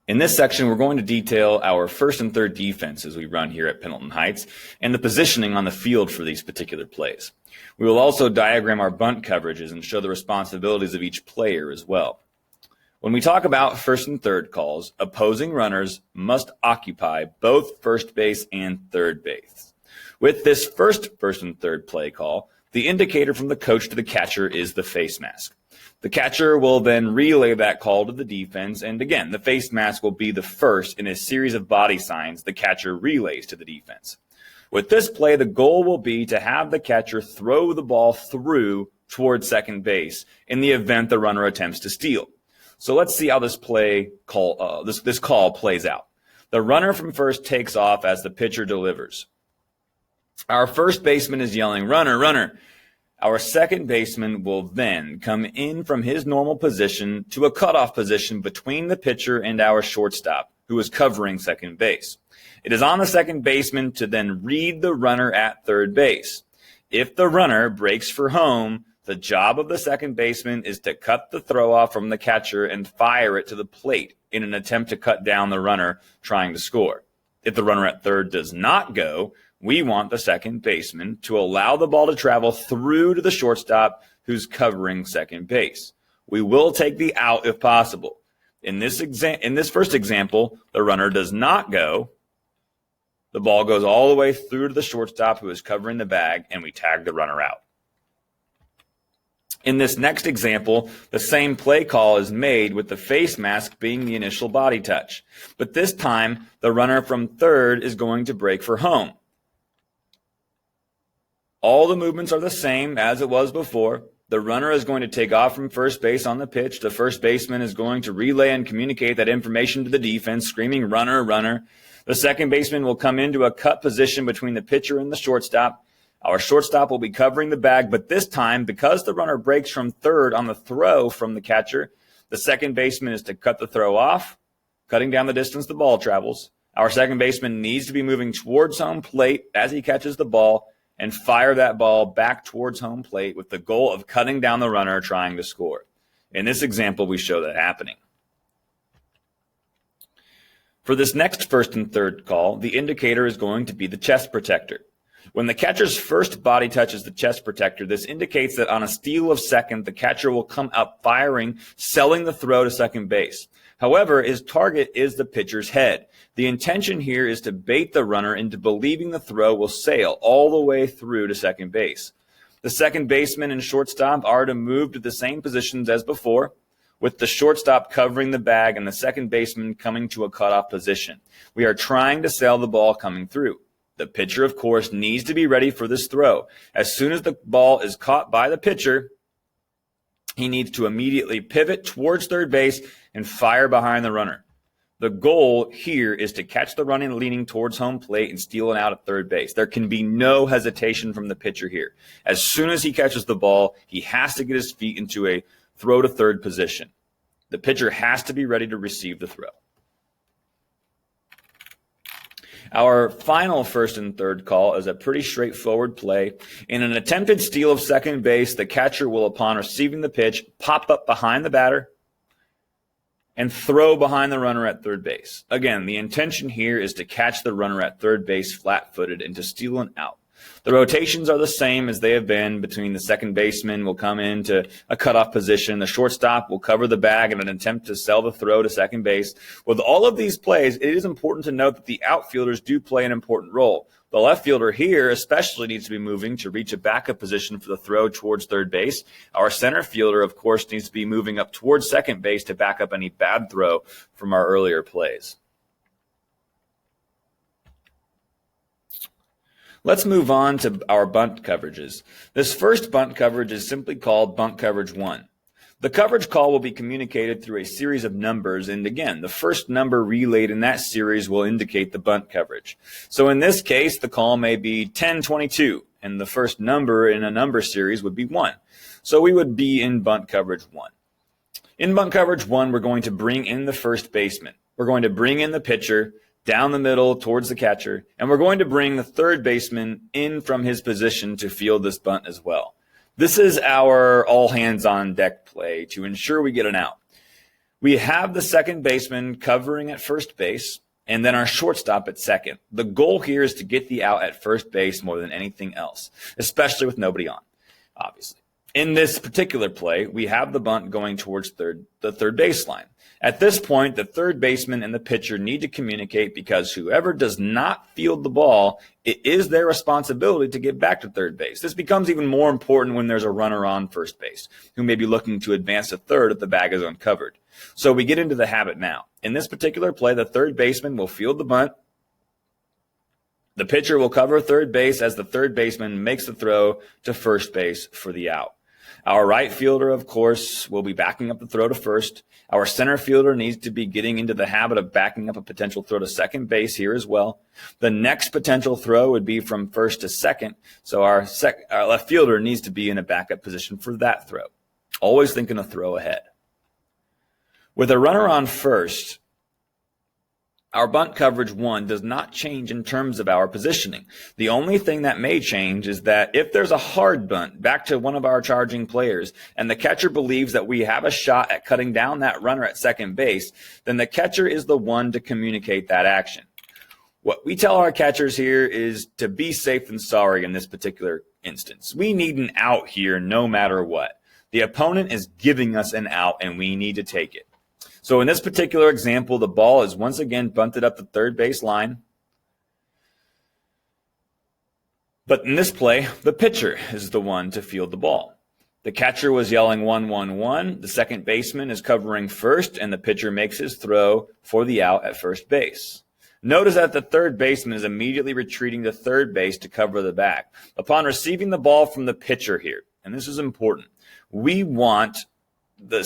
In this section, we're going to detail our first and third defenses we run here at Pendleton Heights and the positioning on the field for these particular plays. We will also diagram our bunt coverages and show the responsibilities of each player as well. When we talk about first and third calls, opposing runners must occupy both first base and third base. With this first and third play call, the indicator from the coach to the catcher is the face mask. The catcher will then relay that call to the defense, and again, the face mask will be the first in a series of body signs the catcher relays to the defense. With this play, the goal will be to have the catcher throw the ball through towards second base in the event the runner attempts to steal. So let's see how this call plays out. The runner from first takes off as the pitcher delivers. Our first baseman is yelling, "Runner, runner." Our second baseman will then come in from his normal position to a cutoff position between the pitcher and our shortstop, who is covering second base. It is on the second baseman to then read the runner at third base. If the runner breaks for home, the job of the second baseman is to cut the throw off from the catcher and fire it to the plate in an attempt to cut down the runner trying to score. If the runner at third does not go, we want the second baseman to allow the ball to travel through to the shortstop who's covering second base. We will take the out if possible. In this first example, the runner does not go. The ball goes all the way through to the shortstop who is covering the bag, and we tag the runner out. In this next example, the same play call is made with the face mask being the initial body touch. But this time, the runner from third is going to break for home. All the movements are the same as it was before. The runner is going to take off from first base on the pitch. The first baseman is going to relay and communicate that information to the defense, screaming, "Runner, runner." The second baseman will come into a cut position between the pitcher and the shortstop. Our shortstop will be covering the bag, but this time, because the runner breaks from third on the throw from the catcher, the second baseman is to cut the throw off, cutting down the distance the ball travels. Our second baseman needs to be moving towards home plate as he catches the ball and fire that ball back towards home plate with the goal of cutting down the runner trying to score. In this example, we show that happening. For this next first and third call, the indicator is going to be the chest protector. When the catcher's first body touches the chest protector, this indicates that on a steal of second, the catcher will come up firing, selling the throw to second base. However, his target is the pitcher's head. The intention here is to bait the runner into believing the throw will sail all the way through to second base. The second baseman and shortstop are to move to the same positions as before, with the shortstop covering the bag and the second baseman coming to a cutoff position. We are trying to sail the ball coming through. The pitcher, of course, needs to be ready for this throw. As soon as the ball is caught by the pitcher, he needs to immediately pivot towards third base and fire behind the runner. The goal here is to catch the runner leaning towards home plate and steal it out at third base. There can be no hesitation from the pitcher here. As soon as he catches the ball, he has to get his feet into a throw to third position. The pitcher has to be ready to receive the throw. Our final first and third call is a pretty straightforward play. In an attempted steal of second base, the catcher will, upon receiving the pitch, pop up behind the batter and throw behind the runner at third base. Again, the intention here is to catch the runner at third base flat-footed and to steal an out. The rotations are the same as they have been. Between the second baseman will come into a cutoff position. The shortstop will cover the bag in an attempt to sell the throw to second base. With all of these plays, it is important to note that the outfielders do play an important role. The left fielder here especially needs to be moving to reach a backup position for the throw towards third base. Our center fielder, of course, needs to be moving up towards second base to back up any bad throw from our earlier plays. Let's move on to our bunt coverages. This first bunt coverage is simply called bunt coverage 1. The coverage call will be communicated through a series of numbers, and again, the first number relayed in that series will indicate the bunt coverage. So in this case, the call may be 1022, and the first number in a number series would be 1. So we would be in bunt coverage 1. In bunt coverage 1, we're going to bring in the first baseman. We're going to bring in the pitcher down the middle towards the catcher, and we're going to bring the third baseman in from his position to field this bunt as well. This is our all-hands-on-deck play to ensure we get an out. We have the second baseman covering at first base, and then our shortstop at second. The goal here is to get the out at first base more than anything else, especially with nobody on, obviously. In this particular play, we have the bunt going towards the third baseline. At this point, the third baseman and the pitcher need to communicate, because whoever does not field the ball, it is their responsibility to get back to third base. This becomes even more important when there's a runner on first base who may be looking to advance to third if the bag is uncovered. So we get into the habit now. In this particular play, the third baseman will field the bunt. The pitcher will cover third base as the third baseman makes the throw to first base for the out. Our right fielder, of course, will be backing up the throw to first. Our center fielder needs to be getting into the habit of backing up a potential throw to second base here as well. The next potential throw would be from first to second, so our left fielder needs to be in a backup position for that throw. Always thinking a throw ahead. With a runner on first, our bunt coverage 1 does not change in terms of our positioning. The only thing that may change is that if there's a hard bunt back to one of our charging players and the catcher believes that we have a shot at cutting down that runner at second base, then the catcher is the one to communicate that action. What we tell our catchers here is to be safe than sorry in this particular instance. We need an out here no matter what. The opponent is giving us an out and we need to take it. So in this particular example, the ball is once again bunted up the third base line. But in this play, the pitcher is the one to field the ball. The catcher was yelling 1-1-1. The second baseman is covering first, and the pitcher makes his throw for the out at first base. Notice that the third baseman is immediately retreating to third base to cover the back. Upon receiving the ball from the pitcher here, and this is important, we want the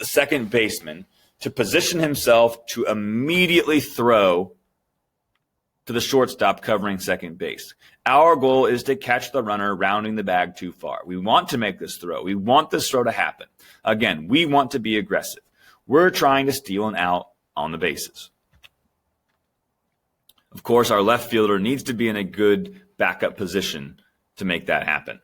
second baseman to position himself to immediately throw to the shortstop covering second base. Our goal is to catch the runner rounding the bag too far. We want to make this throw. We want this throw to happen. Again, we want to be aggressive. We're trying to steal an out on the bases. Of course, our left fielder needs to be in a good backup position to make that happen.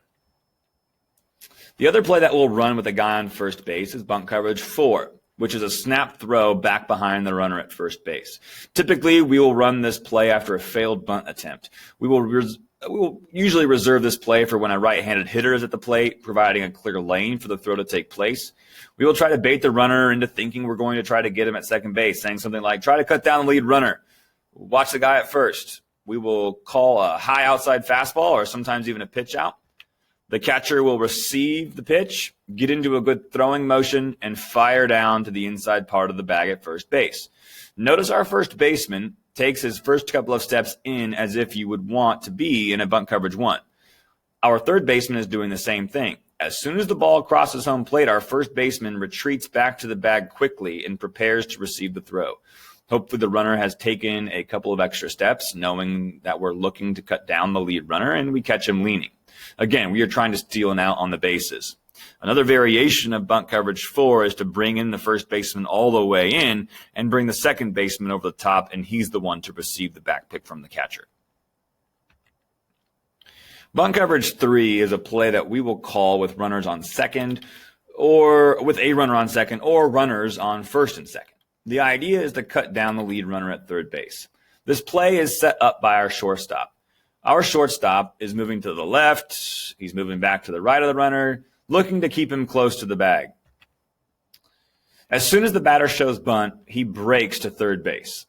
The other play that we'll run with a guy on first base is bunt coverage 4. Which is a snap throw back behind the runner at first base. Typically, we will run this play after a failed bunt attempt. We will usually reserve this play for when a right-handed hitter is at the plate, providing a clear lane for the throw to take place. We will try to bait the runner into thinking we're going to try to get him at second base, saying something like, try to cut down the lead runner. Watch the guy at first. We will call a high outside fastball or sometimes even a pitch out. The catcher will receive the pitch, get into a good throwing motion, and fire down to the inside part of the bag at first base. Notice our first baseman takes his first couple of steps in as if you would want to be in a bunt coverage 1. Our third baseman is doing the same thing. As soon as the ball crosses home plate, our first baseman retreats back to the bag quickly and prepares to receive the throw. Hopefully the runner has taken a couple of extra steps, knowing that we're looking to cut down the lead runner, and we catch him leaning. Again, we are trying to steal an out on the bases. Another variation of bunt coverage 4 is to bring in the first baseman all the way in and bring the second baseman over the top, and he's the one to receive the back pick from the catcher. Bunt coverage 3 is a play that we will call with runners on second, or with a runner on second, or runners on first and second. The idea is to cut down the lead runner at third base. This play is set up by our shortstop. Our shortstop is moving to the left. He's moving back to the right of the runner, looking to keep him close to the bag. As soon as the batter shows bunt, he breaks to third base.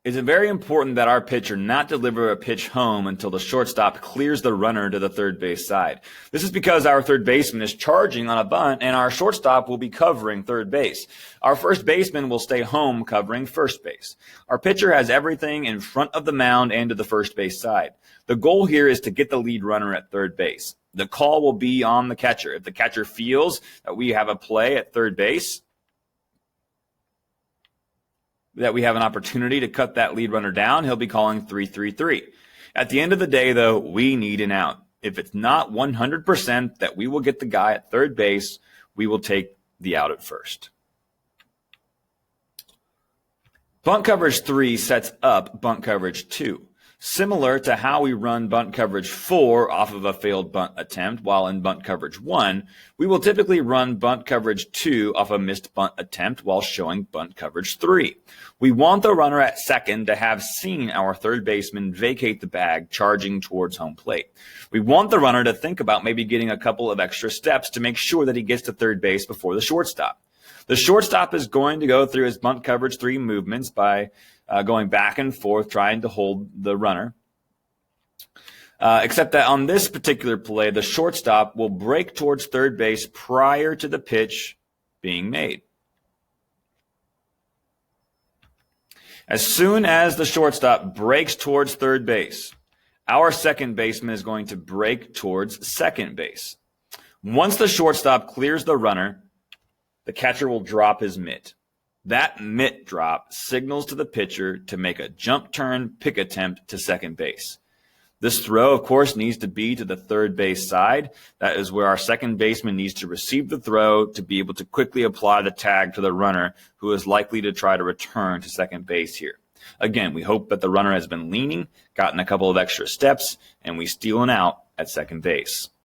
It's very important that our pitcher not deliver a pitch home until the shortstop clears the runner to the third base side. This is because our third baseman is charging on a bunt and our shortstop will be covering third base. Our first baseman will stay home covering first base. Our pitcher has everything in front of the mound and to the first base side. The goal here is to get the lead runner at third base. The call will be on the catcher. If the catcher feels that we have a play at third base, that we have an opportunity to cut that lead runner down, he'll be calling 3-3-3. At the end of the day, though, we need an out. If it's not 100% that we will get the guy at third base, we will take the out at first. Bunt coverage 3 sets up bunt coverage 2. Similar to how we run bunt coverage 4 off of a failed bunt attempt, while in bunt coverage 1, we will typically run bunt coverage 2 off a missed bunt attempt while showing bunt coverage 3. We want the runner at second to have seen our third baseman vacate the bag, charging towards home plate. We want the runner to think about maybe getting a couple of extra steps to make sure that he gets to third base before the shortstop. The shortstop is going to go through his bunt coverage 3 movements by going back and forth, trying to hold the runner. Except that on this particular play, the shortstop will break towards third base prior to the pitch being made. As soon as the shortstop breaks towards third base, our second baseman is going to break towards second base. Once the shortstop clears the runner, the catcher will drop his mitt. That mitt drop signals to the pitcher to make a jump turn pick attempt to second base. This throw, of course, needs to be to the third base side. That is where our second baseman needs to receive the throw to be able to quickly apply the tag to the runner, who is likely to try to return to second base here. Again, we hope that the runner has been leaning, gotten a couple of extra steps, and we steal an out at second base.